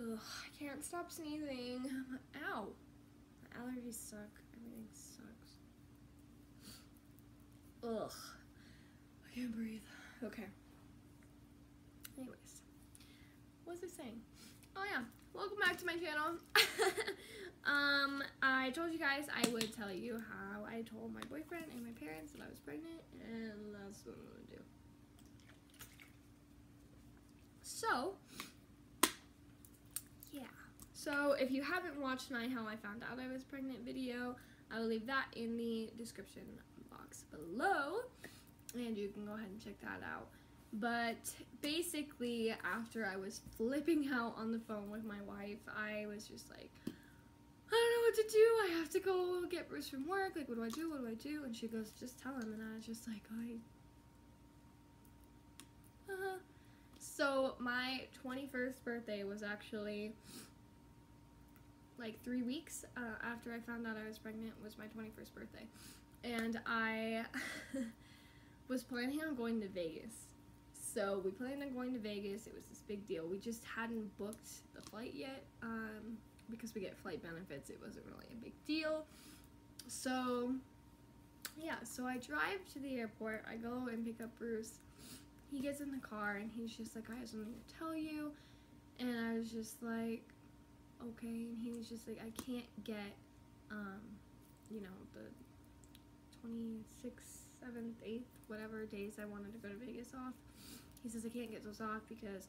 Ugh, I can't stop sneezing. Ow. My allergies suck. Everything sucks. Ugh. I can't breathe. Okay. Anyways. What was I saying? Oh yeah. Welcome back to my channel. I told you guys I would tell you how I told my boyfriend and my parents that I was pregnant, and that's what I'm gonna do. So, yeah. So, if you haven't watched my How I Found Out I Was Pregnant video, I will leave that in the description box below, and you can go ahead and check that out. But basically, after I was flipping out on the phone with my wife, I was just like, I don't know what to do. I have to go get Bruce from work. Like, what do I do? What do I do? And she goes, just tell him. And I was just like, So my 21st birthday was actually like 3 weeks after I found out I was pregnant. Was my 21st birthday, and I was planning on going to Vegas. So we planned on going to Vegas. It was this big deal. We just hadn't booked the flight yet because we get flight benefits. It wasn't really a big deal. So yeah, so I drive to the airport. I go and pick up Bruce. He gets in the car and he's just like, I have something to tell you. And I was just like, okay. And he was just like, I can't get, you know, the 26th, 7th, 8th, whatever days I wanted to go to Vegas off. He says I can't get those off because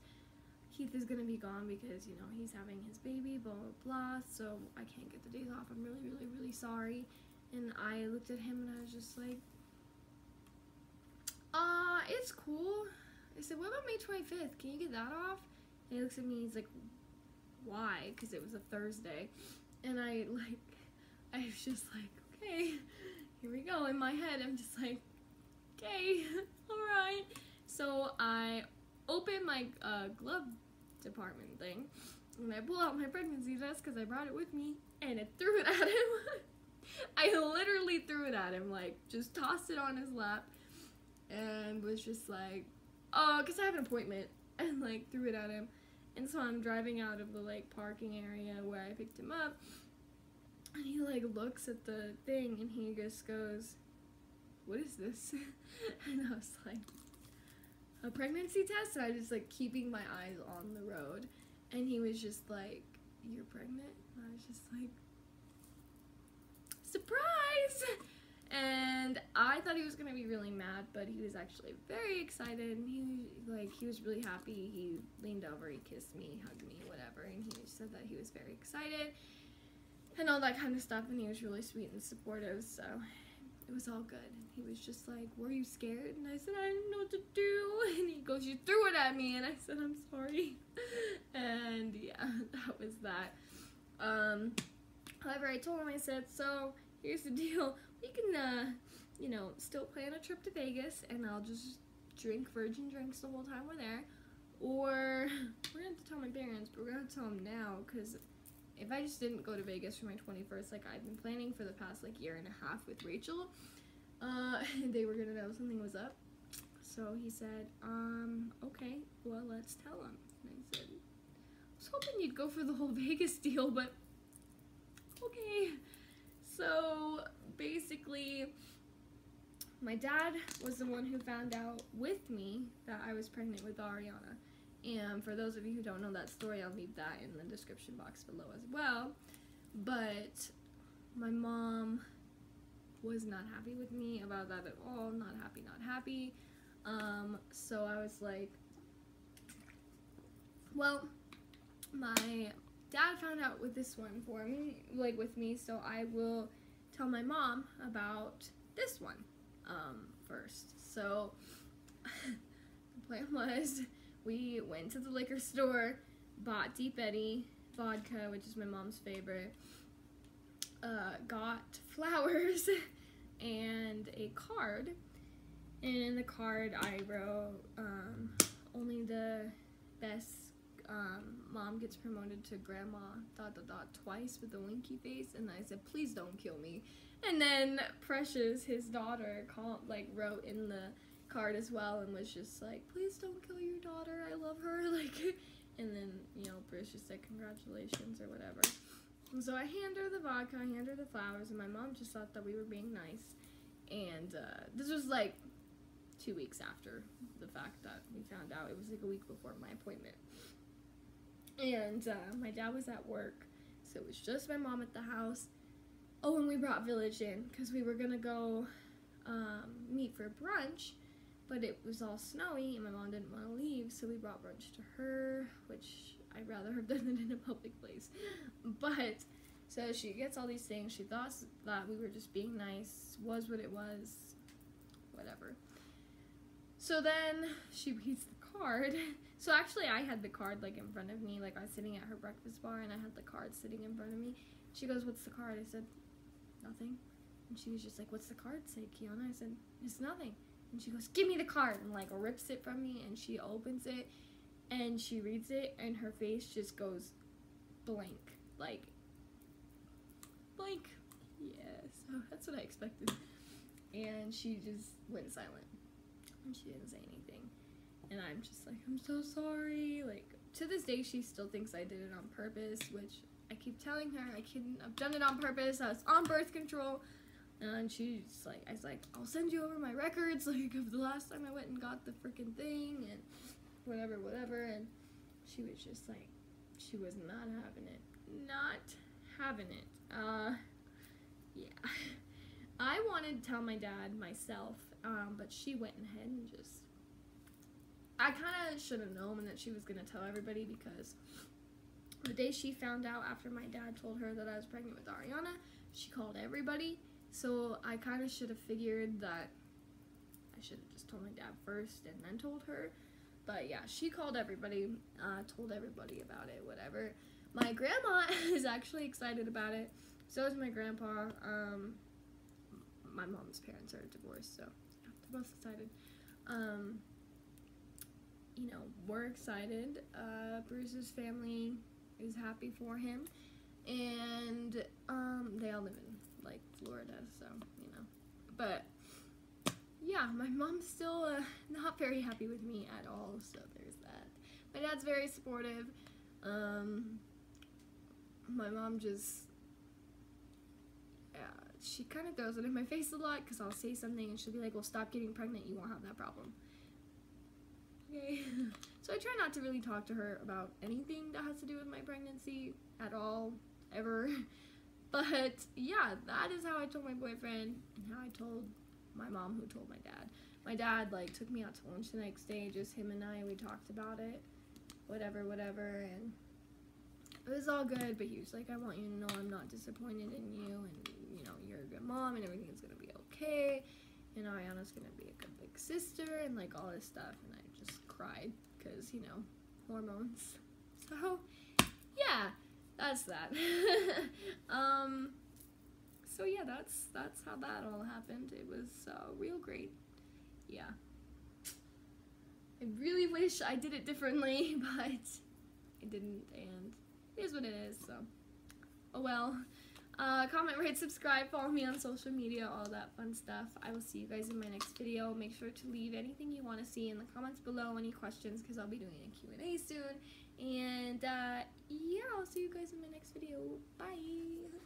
Keith is gonna be gone because, you know, he's having his baby, blah, blah, blah. So I can't get the days off. I'm really, really, really sorry. And I looked at him and I was just like, it's cool. I said, what about May 25th? Can you get that off? And he looks at me, he's like, why? Because it was a Thursday. And I was just like, okay, here we go. In my head, I'm just like, okay, alright. So I open my glove department thing, and I pull out my pregnancy test because I brought it with me, and I threw it at him. I literally threw it at him, like, just tossed it on his lap. And was just like, oh, because I have an appointment, and like threw it at him. And so I'm driving out of the like parking area where I picked him up, and he like looks at the thing and he just goes, what is this? And I was like, a pregnancy test? And I just like keeping my eyes on the road, and he was just like, you're pregnant? And I was just like, surprise! And I thought he was gonna be really mad, but he was actually very excited, and he was really happy. He leaned over, he kissed me, hugged me, whatever, and he said that he was very excited and all that kind of stuff, and he was really sweet and supportive, so it was all good. He was just like, were you scared? And I said, I didn't know what to do. And he goes, you threw it at me. And I said, I'm sorry. And yeah, that was that. However, I told him, I said, so here's the deal. We can, you know, still plan a trip to Vegas, and I'll just drink virgin drinks the whole time we're there. Or we're going to have to tell my parents, but we're going to tell them now, because if I just didn't go to Vegas for my 21st, like I've been planning for the past like year and a half with Rachel, they were going to know something was up. So he said, okay, well, let's tell them. And I said, I was hoping you'd go for the whole Vegas deal, but okay. So basically, my dad was the one who found out with me that I was pregnant with Arianna. And for those of you who don't know that story, I'll leave that in the description box below as well. But my mom was not happy with me about that at all. Not happy, not happy. So I was like, well, my dad found out with this one for me, like with me, so I will tell my mom about this one first. So the plan was, we went to the liquor store, bought Deep Eddy vodka, which is my mom's favorite, got flowers and a card, and in the card I wrote, only the best mom gets promoted to grandma ... twice with a winky face, and I said, please don't kill me. And then Precious, his daughter, wrote in the card as well and was just like, please don't kill your daughter, I love her, like, And then, you know, Bruce just said congratulations or whatever. And so I hand her the vodka, I hand her the flowers, and my mom just thought that we were being nice. And this was like 2 weeks after the fact that we found out. It was like a week before my appointment. And my dad was at work, so it was just my mom at the house. Oh, and we brought Village in because we were going to go meet for brunch, but it was all snowy and my mom didn't want to leave, so we brought brunch to her, which I'd rather have done it in a public place. But so she gets all these things. She thought that we were just being nice, was what it was, whatever. So then she reads the card. So actually I had the card like in front of me, like I was sitting at her breakfast bar and I had the card sitting in front of me. She goes, "What's the card?" I said, "Nothing." And she was just like, "What's the card say, Kiana?" I said, "It's nothing." And she goes, "Give me the card," and like rips it from me, and she opens it and she reads it and her face just goes blank. Like blank. Yeah, so that's what I expected. And she just went silent. And she didn't say anything. And I'm just like, "I'm so sorry." Like, to this day, she still thinks I did it on purpose, which I keep telling her I couldn't have done it on purpose. I was on birth control. And she's like, I was like, "I'll send you over my records, like, of the last time I went and got the freaking thing, and whatever. And she was just like, she was not having it. Not having it. Yeah. I wanted to tell my dad myself, but she went ahead and just, I kind of should have known that she was going to tell everybody, because the day she found out after my dad told her that I was pregnant with Arianna, she called everybody. So I kind of should have figured that I should have just told my dad first and then told her. But yeah, she called everybody, told everybody about it, whatever. My grandma is actually excited about it. So is my grandpa. My mom's parents are divorced, so they're both excited. You know, we're excited. Bruce's family is happy for him. And they all live in like Florida, so you know. But yeah, my mom's still not very happy with me at all, so there's that. My dad's very supportive. My mom just, yeah, she kind of throws it in my face a lot, because I'll say something and she'll be like, "Well, stop getting pregnant, you won't have that problem." Okay. So I try not to really talk to her about anything that has to do with my pregnancy at all, ever. But yeah, that is how I told my boyfriend, and how I told my mom, who told my dad. My dad like took me out to lunch the next day, just him and I, we talked about it, whatever, and it was all good. But he was like, "I want you to know I'm not disappointed in you, and you know, you're a good mom, and everything's gonna be okay, and Arianna's gonna be a good big sister," and like all this stuff. And I just cried, because, you know, hormones. So yeah, that's that. So yeah, that's how that all happened. It was real great. Yeah. I really wish I did it differently, but I didn't, and it is what it is, so oh well. Comment, rate, subscribe, follow me on social media, all that fun stuff. I will see you guys in my next video. Make sure to leave anything you want to see in the comments below, any questions, because I'll be doing a Q&A soon. And yeah, I'll see you guys in my next video. Bye!